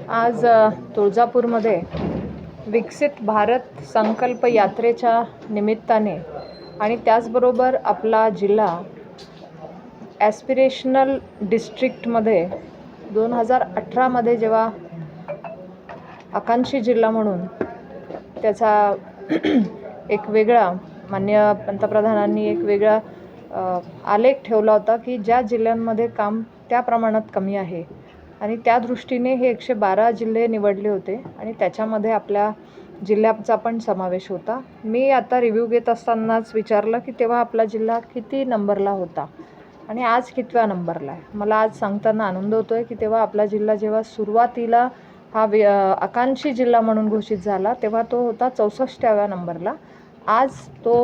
आज तुळजापूरमध्ये विकसित भारत संकल्प यात्रेच्या निमित्ताने आणि त्याचबरोबर आपला जिल्हा ॲस्पिरेशनल डिस्ट्रिक्टमध्ये 2018मध्ये जेव्हा आकांक्षी जिल्हा म्हणून त्याचा एक वेगळा माननीय पंतप्रधानांनी एक वेगळा आलेख ठेवला होता की ज्या जिल्ह्यांमध्ये काम त्या प्रमाणात कमी आहे आणि त्या दृष्टीने हे 112 जिल्हे निवडले होते आणि त्याच्यामध्ये आपल्या जिल्ह्याचा पण समावेश होता. मी आता रिव्ह्यू घेत असतानाच विचारलं की तेव्हा आपला जिल्हा किती नंबरला होता आणि आज कितव्या नंबरला आहे. मला आज सांगताना आनंद होतो आहे की तेव्हा आपला जिल्हा जेव्हा सुरुवातीला हा आकांक्षी जिल्हा म्हणून घोषित झाला तेव्हा तो होता 64व्या नंबरला. आज तो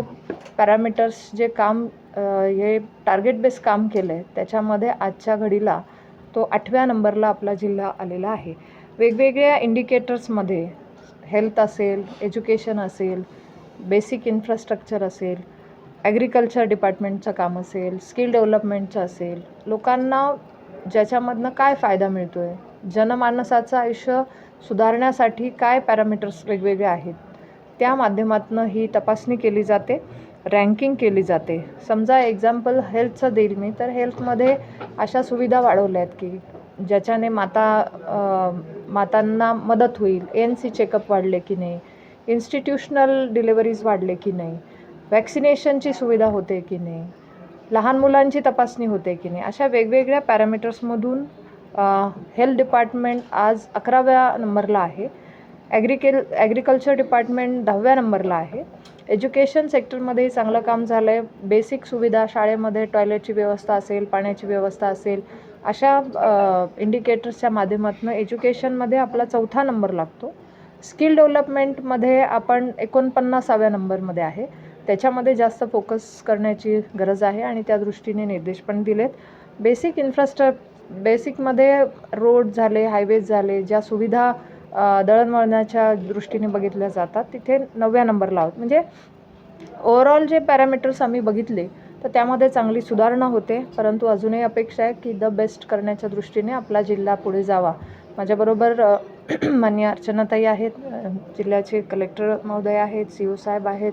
पॅरामीटर्स जे काम हे टार्गेट बेस काम केलं आहे त्याच्यामध्ये आजच्या घडीला तो 8व्या नंबरला आपला जिल्हा आलेला आहे. वेगवेगळ्या इंडिकेटर्समध्ये हेल्थ असेल, एज्युकेशन असेल, बेसिक इन्फ्रास्ट्रक्चर असेल, ॲग्रिकल्चर डिपार्टमेंटचं काम असेल, स्किल डेव्हलपमेंटचं असेल, लोकांना ज्याच्यामधनं काय फायदा मिळतो आहे, जनमानसाचं आयुष्य सुधारण्यासाठी काय पॅरामीटर्स वेगवेगळे आहेत त्या माध्यमातून ही तपासणी केली जाते, रँकिंग केली जाते. समजा एक्झाम्पल हेल्थचं देईल मी, तर हेल्थमध्ये अशा सुविधा वाढवल्या आहेत की ज्याच्याने मातांना मदत होईल. ANC चेकअप वाढले की नाही, इन्स्टिट्यूशनल डिलिव्हरीज वाढले की नाही, वॅक्सिनेशनची सुविधा होते की नाही, लहान मुलांची तपासणी होते की नाही, अशा वेगवेगळ्या पॅरामीटर्समधून हेल्थ डिपार्टमेंट आज 11व्या नंबरला आहे. ॲग्रिकल्चर डिपार्टमेंट 10व्या नंबरला आहे. एज्युकेशन सेक्टरमध्येही चांगलं काम झालं आहे. बेसिक सुविधा शाळेमध्ये टॉयलेटची व्यवस्था असेल, पाण्याची व्यवस्था असेल, अशा इंडिकेटर्सच्या माध्यमातून एज्युकेशनमध्ये आपला 4था नंबर लागतो. स्किल डेव्हलपमेंटमध्ये आपण 49व्या नंबरमध्ये आहे. त्याच्यामध्ये जास्त फोकस करण्याची गरज आहे आणि त्या दृष्टीने निर्देश पण दिलेत. बेसिकमध्ये रोड झाले, हायवेज झाले, ज्या सुविधा दळणवळणाच्या दृष्टीने बघितल्या जातात तिथे 9व्या नंबरला आहोत. म्हणजे ओव्हरऑल जे पॅरामीटर्स आम्ही बघितले तर त्यामध्ये चांगली सुधारणा होते, परंतु अजूनही अपेक्षा आहे की द बेस्ट करण्याच्या दृष्टीने आपला जिल्हा पुढे जावा. माझ्याबरोबर माननीय अर्चनाताई आहेत, जिल्ह्याचे कलेक्टर महोदय आहेत, CO साहेब आहेत,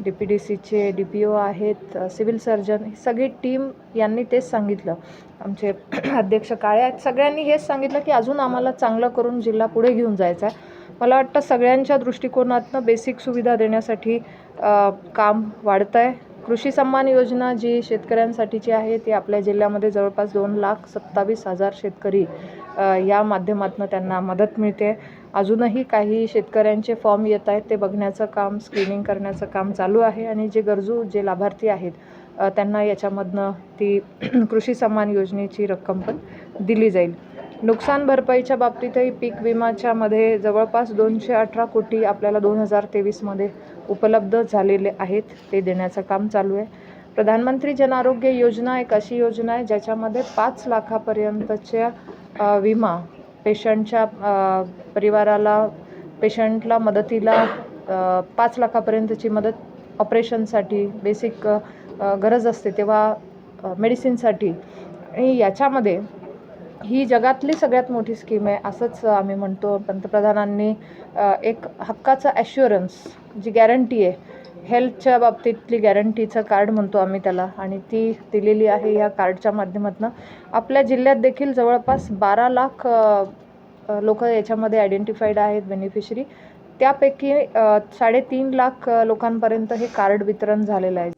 DPDCचे DPO आहेत, सिव्हिल सर्जन, ही सगळी टीम यांनी तेच सांगितलं. आमचे अध्यक्ष काळे आहेत, सगळ्यांनी हेच सांगितलं की अजून आम्हाला चांगलं करून जिल्हा पुढे घेऊन जायचा आहे. मला वाटतं सगळ्यांच्या दृष्टिकोनातनं बेसिक सुविधा देण्यासाठी काम वाढतं आहे. कृषी सन्मान योजना जी शेतकऱ्यांसाठीची आहे ती आपल्या जिल्ह्यामध्ये जवळपास 2,27,000 शेतकरी या माध्यमातून त्यांना मदत मिळते. अजूनही काही शेतकऱ्यांचे फॉर्म येत आहेत, ते बघण्याचं काम, स्क्रीनिंग करण्याचं काम चालू आहे आणि जे गरजू जे लाभार्थी आहेत त्यांना याच्यामधनं ती कृषी सन्मान योजनेची रक्कम पण दिली जाईल. नुकसान भरपाईच्या बाबतीतही पीक विमाच्यामध्ये जवळपास 218 कोटी आपल्याला 2023मध्ये उपलब्ध झालेले आहेत, ते देण्याचं काम चालू आहे. प्रधानमंत्री जन आरोग्य योजना एक अशी योजना आहे ज्याच्यामध्ये 5 लाखापर्यंतच्या विमा पेशंटच्या परिवाराला, पेशंटला मदतीला 5 लाखापर्यंतची मदत ऑपरेशनसाठी, बेसिक गरज असते तेव्हा मेडिसिनसाठी, आणि याच्यामध्ये ही जगातली सगळ्यात मोठी स्कीम आहे असंच आम्ही म्हणतो. पंतप्रधानांनी एक हक्काचं ॲश्युरन्स जी गॅरंटी आहे, हेल्थच्या बाबतीतली गॅरंटीचं कार्ड म्हणतो आम्ही त्याला, आणि ती दिलेली आहे. या कार्डच्या माध्यमातून आपल्या जिल्ह्यात देखील जवळपास 12 लाख लोक याच्यामध्ये आयडेंटिफाईड आहेत बेनिफिशरी. त्यापैकी 3.5 लाख लोकांपर्यंत हे कार्ड वितरण झालेलं आहे.